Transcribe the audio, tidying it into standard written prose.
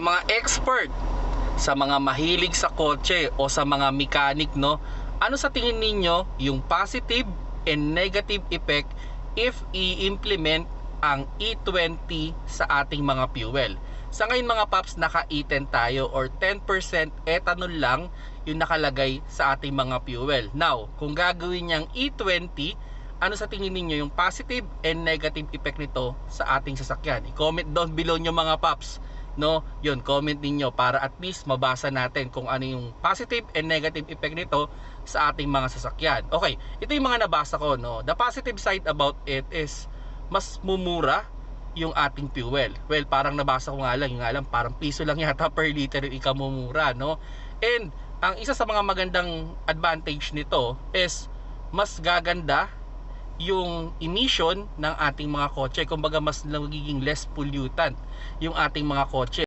Mga expert, sa mga mahilig sa kotse o sa mga mechanic, no, ano sa tingin ninyo yung positive and negative effect if i-implement ang E20 sa ating mga fuel? Sa ngayon mga paps, naka E10 tayo or 10% ethanol lang yung nakalagay sa ating mga fuel. Now, kung gagawin niyang E20, ano sa tingin ninyo yung positive and negative effect nito sa ating sasakyan? I-comment down below nyo mga paps, no? Yun, comment ninyo para at least mabasa natin kung ano yung positive and negative effect nito sa ating mga sasakyan. Okay, ito yung mga nabasa ko, no? The positive side about it is mas mumura yung ating fuel. Well, parang nabasa ko nga lang, parang piso lang yata per liter yung ikamumura, no? And ang isa sa mga magandang advantage nito is mas gaganda yung emission ng ating mga kotse. Kumbaga mas nagiging less pollutant yung ating mga kotse.